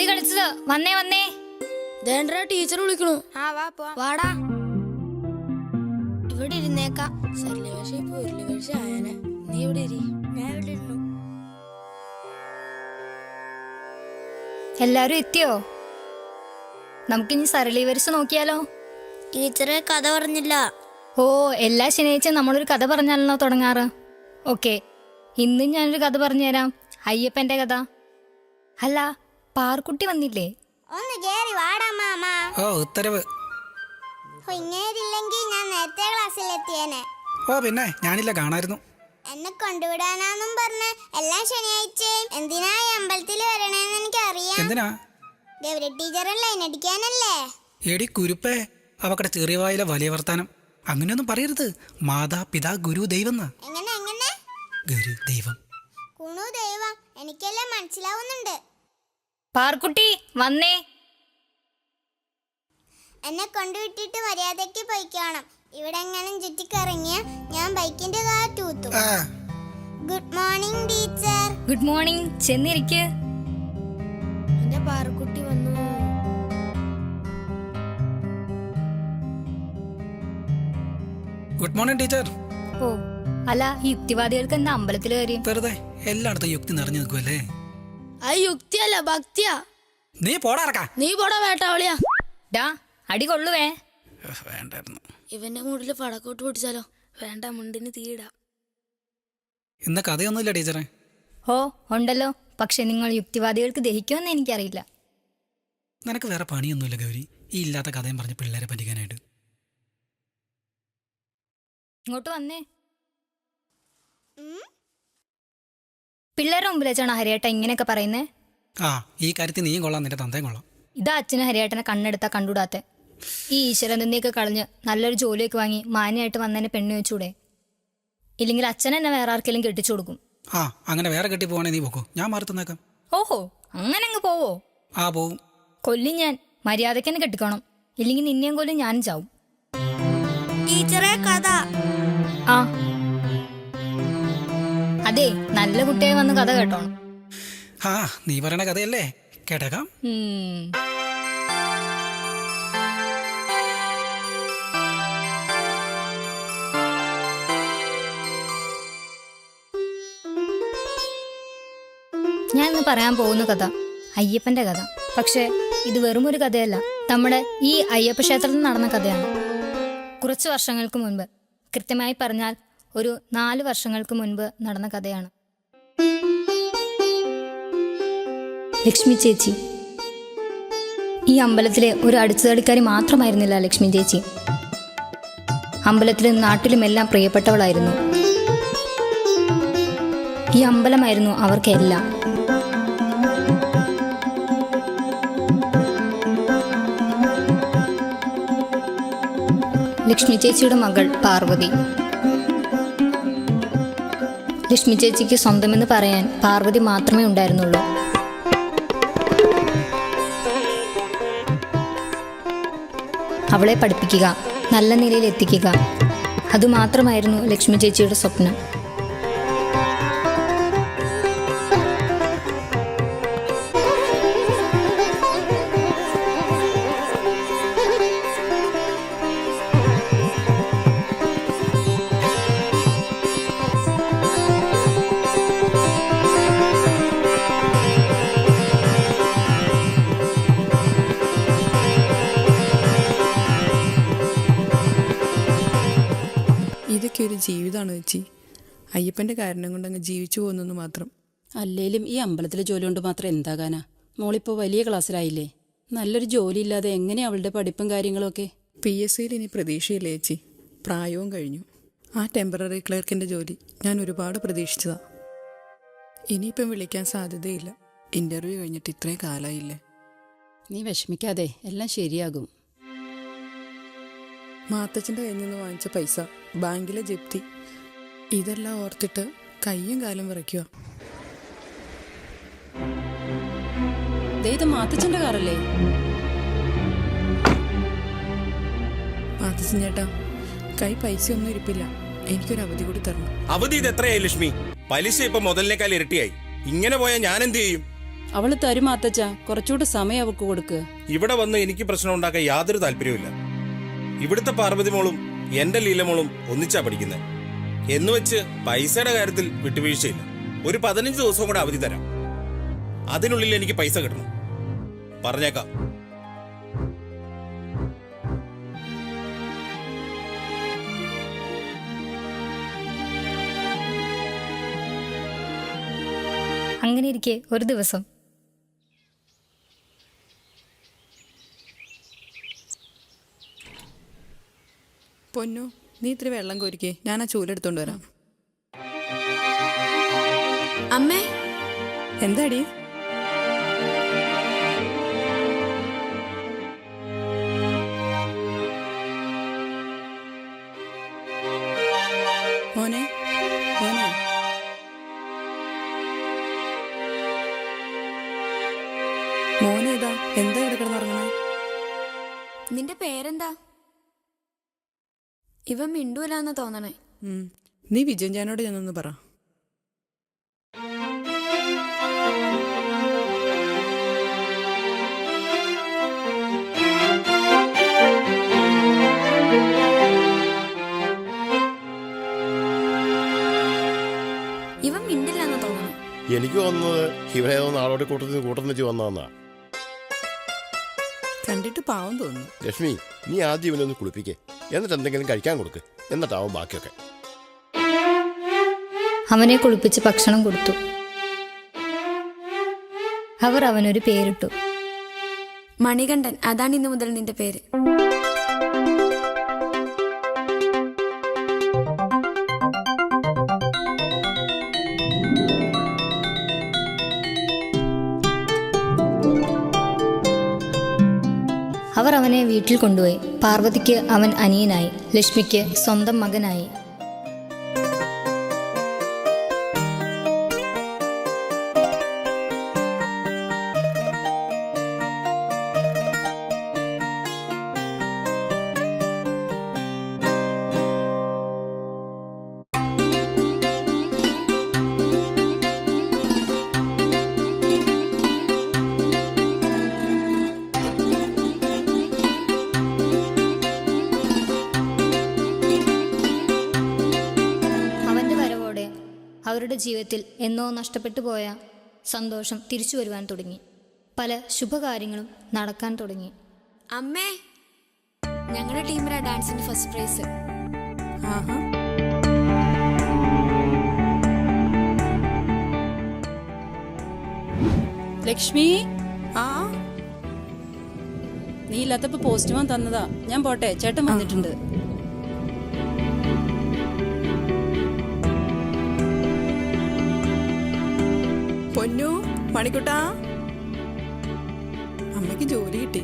മതി കളിച്ചത്. വന്നേ വന്നേ. ടീച്ചർ വിളിക്കണു. വാടാ. ഇവിടെ ഇരുന്നേക്കാം. സരളി ഇപ്പൊ ഉരുളികഴ്ച ആയനെ. നീ ഇവിടെ ഇരി. ഞാൻ ഇവിടെ ഇരുന്നു. എല്ലാരും എത്തിയോ? നമുക്കിനി സരളി വരച്ച് നോക്കിയാലോ? ടീച്ചറെ കഥ പറഞ്ഞില്ല. ഓ, എല്ലാ ശനിയാഴ്ച നമ്മളൊരു കഥ പറഞ്ഞാലോ തുടങ്ങാറ്. ഓക്കെ, ഇന്നും ഞാനൊരു കഥ പറഞ്ഞുതരാം. അയ്യപ്പന്റെ കഥ. അല്ല, പാർക്കുട്ടി വന്നില്ലേ? ഒന്ന് കേറി വാടാ മാമ. ഓ, ഉത്തരവ്. ഇങ്ങേരില്ലെങ്കിൽ ഞാൻ നേരത്തെ ക്ലാസ്സിലെത്തിയേനെ. ഓ പിന്നെ, ഞാനില്ല, കാണായിരുന്നു. എന്നെ കൊണ്ടുവിടാനാന്നും പറഞ്ഞ് എല്ലാ ശനിയാഴ്ചയും എന്തിനാ ഈ അമ്പലത്തിൽ വരണേന്ന് എനിക്കറിയാം. എന്തിനാ? ഗൗരി ടീച്ചറും ലൈൻ അടിക്കാനല്ലേ? എടി കുരുപ്പേ, അവക്കടെ ചെറിയ വായിലെ വലിയ വർത്താനം. അങ്ങനെയൊന്നും പറയരുത്. മാതാ പിതാ ഗുരു ദൈവം. എങ്ങനെ എങ്ങനെ? ഗുരു ദൈവം. കുണു ദൈവം എനിക്കെല്ലാം മനസ്സിലാവുന്നുണ്ട്. പാർക്കുട്ടി വന്നേ. എന്നെ കൊണ്ടുവിട്ടിട്ട് മര്യാദയ്ക്ക് പോയിക്കണം. ഇവിടെ എങ്ങനെ ചുറ്റിക്കറങ്ങിയ ഞാൻ ബൈക്കിന്റെ കാറ്റ് ഊത്തും. Good morning teacher. Good morning. ചെന്നിരിക്ക്. എന്റെ പാറക്കുട്ടി വന്നു. Good morning teacher. ഓ, അല്ല, ഈ യുക്തിവാദികൾക്ക് എന്താ അമ്പലത്തിൽ കാര്യം? വെറുതെ എല്ലായിടത്തും യുക്തി നിറഞ്ഞു നിൽക്കുമല്ലേ? അത് യുക്തിയല്ല, ഭക്തിയാ. നീ പോടാറക്കാ. നീ പോടാ വേട്ടാവളിയാ. ഡാ, അടി കൊള്ളുവേ. വേണ്ടായിരുന്നു. ഇവന്റെ മൂടില് പടക്കോട്ട് പൊട്ടിച്ചാലോ? വേണ്ട, മുണ്ടിന് തീയിടാം. ഇന്ന് കഥയൊന്നുമില്ല ടീച്ചറെ. ഓ, ഉണ്ടല്ലോ. പക്ഷെ നിങ്ങൾ യുക്തിവാദികൾക്ക് ദഹിക്കുമെന്ന് എനിക്കറിയില്ല. നിനക്ക് വേറെ പണിയൊന്നുമില്ല ഗൗരി, ഈ ഇല്ലാത്ത കഥയും പറഞ്ഞ് പിള്ളേരെ പറ്റിക്കാനായിട്ട്. ഇങ്ങോട്ട് വന്നേ. പിള്ളേരുടെ മുമ്പിൽ വെച്ചാണ് ഹരിയേട്ട ഇങ്ങനെയൊക്കെ പറയുന്നേ? ആ, ഈ കാര്യത്തിൽ നീയും കൊള്ളാം, നിന്റെ തന്തയും കൊള്ളാം. ഇതാ അച്ഛന് ഹരിയേട്ടനെ കണ്ണെടുത്താ കണ്ടുകൂടാത്തെ. ഈ ഈശ്വരനിന്ദയൊക്കെ കളഞ്ഞ് നല്ലൊരു ജോലിയൊക്കെ വാങ്ങി മാന്യമായിട്ട് വന്നതിനെ പെണ്ണു വെച്ചൂടെ? ഇല്ലെങ്കിൽ അച്ഛൻ എന്നെ വേറെ ആർക്കെങ്കിലും കെട്ടിച്ചു കൊടുക്കും. ആ, അങ്ങനെ വേറെ കെട്ടി പോവാണെ നീ പോക്കോ, ഞാൻ മാറി തന്നേക്കാം. ഓഹോ, അങ്ങനെ അങ്ങ് പോവോ? ആ, പോവും. കൊല്ലും ഞാൻ. മര്യാദയ്ക്ക് തന്നെ കെട്ടിക്കണം, ഇല്ലെങ്കിൽ നിന്നെയും കൊല്ലും, ഞാനും ചാവും. ടീച്ചറെ കഥ. ആ, അതെ, നല്ല കുട്ടിയായി വന്ന് കഥ കേട്ടോണം. ആ, നീ പറയണ കഥയല്ലേ, കേട്ടേക്കാം. ഞാൻ ഇന്ന് പറയാൻ പോകുന്ന കഥ അയ്യപ്പന്റെ കഥ. പക്ഷെ ഇത് വെറും ഒരു കഥയല്ല, നമ്മുടെ ഈ അയ്യപ്പ ക്ഷേത്രത്തിൽ നടന്ന കഥയാണ്. കുറച്ച് വർഷങ്ങൾക്ക് മുൻപ്, കൃത്യമായി പറഞ്ഞാൽ ഒരു 4 വർഷങ്ങൾക്ക് മുൻപ് നടന്ന കഥയാണ്. ലക്ഷ്മി ചേച്ചി. ഈ അമ്പലത്തിലെ ഒരു അടിച്ചുതടിക്കാരി മാത്രമായിരുന്നില്ല ലക്ഷ്മി ചേച്ചി. അമ്പലത്തിലും നാട്ടിലുമെല്ലാം പ്രിയപ്പെട്ടവളായിരുന്നു. ഈ അമ്പലമായിരുന്നു അവർക്കെല്ലാം. ലക്ഷ്മി ചേച്ചിയുടെ മകൾ പാർവതി. ലക്ഷ്മി ചേച്ചിക്ക് സ്വന്തമെന്ന് പറയാൻ പാർവതി മാത്രമേ ഉണ്ടായിരുന്നുള്ളൂ. അവളെ പഠിപ്പിക്കുക, നല്ല നിലയിൽ എത്തിക്കുക, അതുമാത്രമായിരുന്നു ലക്ഷ്മി ചേച്ചിയുടെ സ്വപ്നം. ഇതൊക്കെ ഒരു ജീവിതമാണ് ചേച്ചി. അയ്യപ്പൻ്റെ കാരണം കൊണ്ട് അങ്ങ് ജീവിച്ചു പോകുന്നെന്ന് മാത്രം. അല്ലേലും ഈ അമ്പലത്തിലെ ജോലി കൊണ്ട് മാത്രം എന്താകാനാ? മോളിപ്പോൾ വലിയ ക്ലാസ്സിലായില്ലേ, നല്ലൊരു ജോലി ഇല്ലാതെ എങ്ങനെ അവളുടെ പഠിപ്പും കാര്യങ്ങളൊക്കെ? PSCയിൽ ഇനി പ്രതീക്ഷയില്ല ചേച്ചി, പ്രായവും കഴിഞ്ഞു. ആ ടെമ്പററി ക്ലർക്കിൻ്റെ ജോലി ഞാൻ ഒരുപാട് പ്രതീക്ഷിച്ചതാണ്. ഇനിയിപ്പം വിളിക്കാൻ സാധ്യതയില്ല. ഇൻ്റർവ്യൂ കഴിഞ്ഞിട്ട് ഇത്രയും കാലമായില്ലേ. നീ വിഷമിക്കാതെ, എല്ലാം ശരിയാകും. മാത്തച്ഛൻ്റെ കയ്യിൽ നിന്ന് വാങ്ങിച്ച പൈസ, ബാങ്കിലെ ജപ്തി, ഇതെല്ലാം ഓർത്തിട്ട് കയ്യും കാലും വിറയ്ക്കുക. ഇത് മാത്തച്ഛൻ്റെ കാറല്ലേ? മാത്തച്ഛൻ ചേട്ടാ, കൈ പൈസ ഒന്നും ഇരിപ്പില്ല, എനിക്കൊരു അവധി കൂടി തരണം. അവധി ഇത് എത്രയായി ലക്ഷ്മി? പലിശ ഇപ്പൊ മുതലിനേക്കാൾ ഇരട്ടിയായി. ഇങ്ങനെ പോയാൽ ഞാൻ എന്ത് ചെയ്യും? അവള് തരും മാത്തച്ഛ, കുറച്ചുകൂടെ സമയം അവൾക്ക് കൊടുക്ക്. ഇവിടെ വന്ന് എനിക്ക് പ്രശ്നം ഉണ്ടാക്കാൻ യാതൊരു താല്പര്യവുമില്ല. ഇവിടുത്തെ പാർവതി മോളും എന്റെ ലീലമോളും ഒന്നിച്ചാ പഠിക്കുന്നത്. എന്നുവെച്ച് പൈസയുടെ കാര്യത്തിൽ വിട്ടുവീഴ്ചയില്ല. ഒരു 15 ദിവസവും കൂടെ അവധി തരാം. അതിനുള്ളിൽ എനിക്ക് പൈസ കിട്ടണം. പറഞ്ഞേക്കാം. അങ്ങനെ ഇരിക്കെ ഒരു ദിവസം പൊന്നു, നീ ഇത്തിരി വെള്ളം കോരിക്കേ, ഞാൻ ആ ചൂലെടുത്തോണ്ട് വരാം. അമ്മേ, എന്താടി? മോനെ, മോനെ, മോനേതാ? എന്താ ഇവിടെ കിടന്നുറങ്ങണേ? നിന്റെ പേരെന്താ? ഇവൻ മിണ്ടൂലെന്ന് തോന്നണേ. നീ വിജയൻ ചാനോട് ചെന്നൊന്ന് പറ. ഇവൻ മിണ്ടില്ലെന്ന് തോന്നണേ. എനിക്ക് തോന്നുന്നത് ഇവിടെ നാളോടെ കൂട്ടം വെച്ച് വന്നതെന്നാ. കണ്ടിട്ട് പാവം തോന്നുന്നു. ലക്ഷ്മി, നീ ആദ്യം ഇവനൊന്ന് കുളിപ്പിക്കേ, എന്നിട്ട് എന്തെങ്കിലും കഴിക്കാൻ കൊടുക്ക്, എന്നിട്ടാവും ബാക്കിയൊക്കെ. അവനെ കുളിപ്പിച്ച് ഭക്ഷണം കൊടുത്തു. അവർ അവനൊരു പേരിട്ടു. മണികണ്ഠൻ. അതാണ് ഇന്നു മുതൽ നിന്റെ പേര്. അവർ അവനെ വീട്ടിൽ കൊണ്ടുപോയി. പാർവതിക്ക് അവൻ അനിയനായി, ലക്ഷ്മിക്ക് സ്വന്തം മകനായി. അവരുടെ ജീവിതത്തിൽ എന്നോ നഷ്ടപ്പെട്ടു പോയ സന്തോഷം തിരിച്ചു വരുവാൻ തുടങ്ങി. പല ശുഭകാര്യങ്ങളും നടക്കാൻ തുടങ്ങി. അമ്മേ, ഞങ്ങളുടെ ടീമിലാ ഡാൻസിന്റെ ഫസ്റ്റ് പ്രൈസ്. ആഹാ, ലക്ഷ്മി, ആ നീ ഇല്ലാത്തപ്പോ പോസ്റ്റ്മാൻ തന്നതാ. ഞാൻ പോട്ടെ, ചേട്ടൻ വന്നിട്ടുണ്ട്. പൊന്നു, മണിക്കുട്ടാ, അമ്മയ്ക്ക് ജോലി കിട്ടി.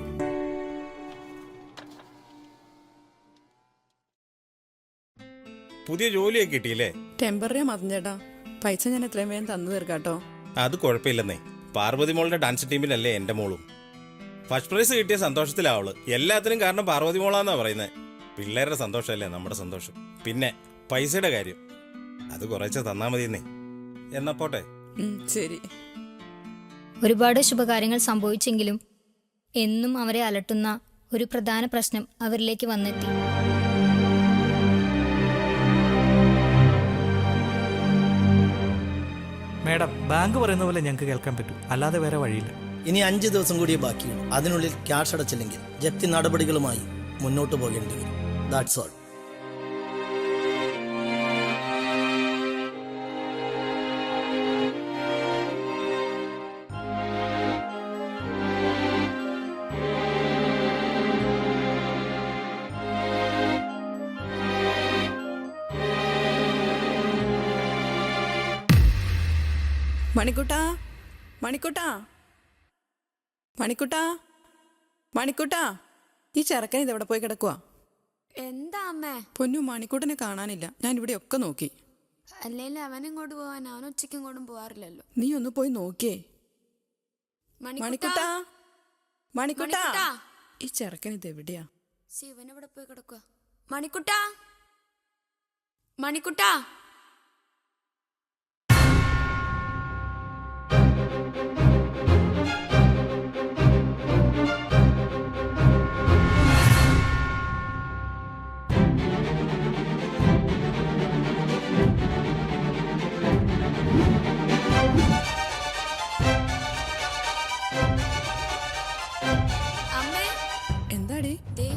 പുതിയ ജോലിയൊക്കെ കിട്ടിയില്ലേ? ടെമ്പററി മതി ചേട്ടാ. പൈസ ഞാൻ എത്രയും വേഗം തന്നു തീർക്കാട്ടോ. അത് കുഴപ്പമില്ലെന്നേ. പാർവതി മോളുടെ ഡാൻസ് ടീമിലല്ലേ എന്റെ മോളും. ഫസ്റ്റ് പ്രൈസ് കിട്ടിയ സന്തോഷത്തിലാവള്. എല്ലാത്തിനും കാരണം പാർവതി മോളാന്നാ പറയുന്നത്. പിള്ളേരുടെ സന്തോഷമല്ലേ നമ്മുടെ സന്തോഷം. പിന്നെ പൈസയുടെ കാര്യം അത് കുറച്ച് തന്നാ മതിയെന്നേ. എന്നാ പോട്ടെ. ശരി. ഒരുപാട് ശുഭകാര്യങ്ങൾ സംഭവിച്ചെങ്കിലും എന്നും അവരെ അലട്ടുന്ന ഒരു പ്രധാന പ്രശ്നം അവരിലേക്ക് വന്നെത്തി. മേഡം, ബാങ്ക് പറയുന്ന പോലെ ഞങ്ങൾക്ക് കേൾക്കാൻ പറ്റൂ, അല്ലാതെ വേറെ വഴിയില്ല. ഇനി 5 ദിവസം കൂടി ബാക്കിയുള്ളൂ. അതിനുള്ളിൽ ക്യാഷ് അടച്ചില്ലെങ്കിൽ ജപ്തി നടപടികളുമായി മുന്നോട്ട് പോകേണ്ടി വരും. That's all. മണിക്കുട്ടാ, മണിക്കുട്ടാ, മണിക്കുട്ടാ, മണിക്കുട്ടാ, ഈ ചെറുക്കൻ ഇതെവിടെ പോയി കിടക്കുക? എന്താ അമ്മേ? പൊന്നു, മണിക്കുട്ടനെ കാണാനില്ല. ഞാൻ ഇവിടെ ഒക്കെ നോക്കി. അല്ലേലും അവനിങ്ങോട്ട് പോവാൻ, അവൻ ഉച്ചയ്ക്ക് ഇങ്ങോട്ടും പോവാറില്ലല്ലോ. നീ ഒന്ന് പോയി നോക്കിയേ. മണിക്കുട്ടാ, മണിക്കുട്ടാ, ഈ ചെറുക്കൻ ഇതെവിടെയാ? ശിവൻ ഇവിടെ പോയി കിടക്കുക. മണിക്കുട്ടാ, മണിക്കുട്ടാ. അമ്മേ എന്താടി? ദേ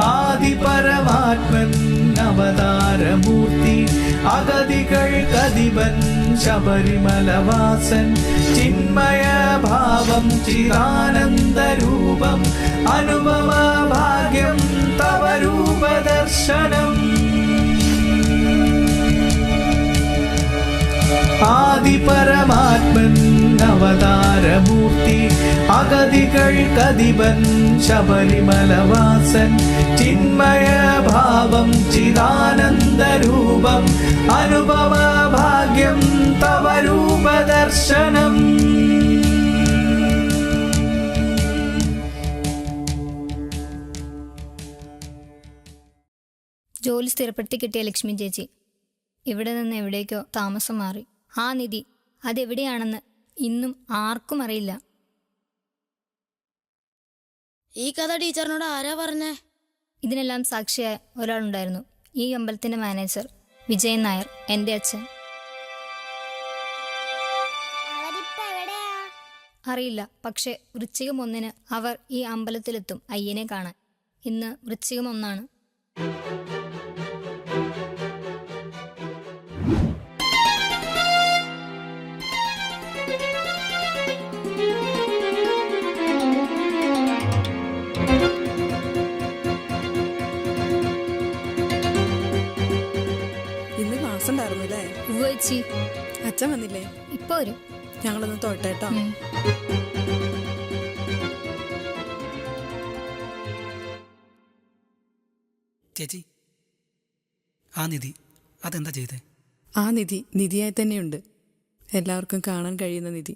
ആദിപരമാത്മൻ അവതാരമൂർത്തി അഗതികൾക്കധിപൻ ശബരിമലവാസൻ ചിന്മയ ഭാവം ചിദാനന്ദരൂപം അനുപമ ഭാഗ്യം തവ രൂപദർശനം ആദിപരമാത്മൻ അവതാരമൂർത്തി അഗതികൾക്കധിപൻ ശബരിമലവാസൻ ചിന്മയ ഭാവം ചിദാനന്ദരൂപം അനുപമ ഭാഗ്യം തവ രൂപദർശനം. ജോലി സ്ഥിരപ്പെടുത്തി കിട്ടിയ ലക്ഷ്മി ചേച്ചി ഇവിടെ നിന്ന് എവിടേക്കോ താമസം മാറി. ആ നിധി അതെവിടെയാണെന്ന് ഇന്നും ആർക്കും അറിയില്ല. ഈ കഥ ടീച്ചറിനോട് ആരാ പറഞ്ഞേ? ഇതിനെല്ലാം സാക്ഷിയായ ഒരാളുണ്ടായിരുന്നു. ഈ അമ്പലത്തിന്റെ മാനേജർ വിജയൻ നായർ, എൻ്റെ അച്ഛൻ. അവരിപ്പോ എവിടെയാ? അറിയില്ല, പക്ഷേ വൃശ്ചികം 1 അവർ ഈ അമ്പലത്തിലെത്തും അയ്യനെ കാണാൻ. ഇന്ന് വൃശ്ചികം 1. ഇന്ന് ക്ലാസ് ഉണ്ടായിരുന്നില്ലേ? ഉവ്വേച്ചി, അച്ഛൻ വന്നില്ലേ? ഇപ്പൊ വരും. ഞങ്ങളൊന്ന് തൊട്ടേട്ടോ. ചേച്ചി, ആ നിധി അതെന്താ ചെയ്തേ? ആ നിധി നിധിയായി തന്നെയുണ്ട്. എല്ലാവർക്കും കാണാൻ കഴിയുന്ന നിധി.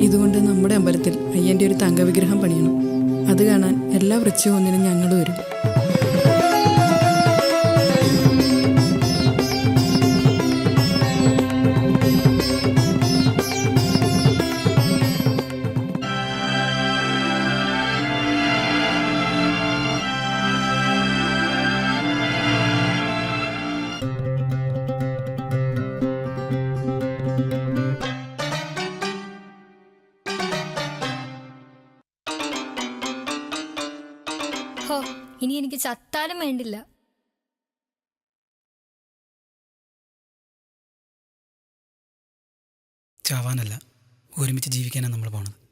ഇതുകൊണ്ട് നമ്മുടെ അമ്പലത്തിൽ അയ്യൻ്റെ ഒരു തങ്കവിഗ്രഹം പണിയണം. അത് കാണാൻ എല്ലാ വൃശ്ചികം 1 ഞങ്ങൾ വരും. ഹോ, ഇനി എനിക്ക് ചത്താലും വേണ്ടില്ല. ചാവാനല്ല, ഒരുമിച്ച് ജീവിക്കാനാണ് നമ്മൾ പോണത്.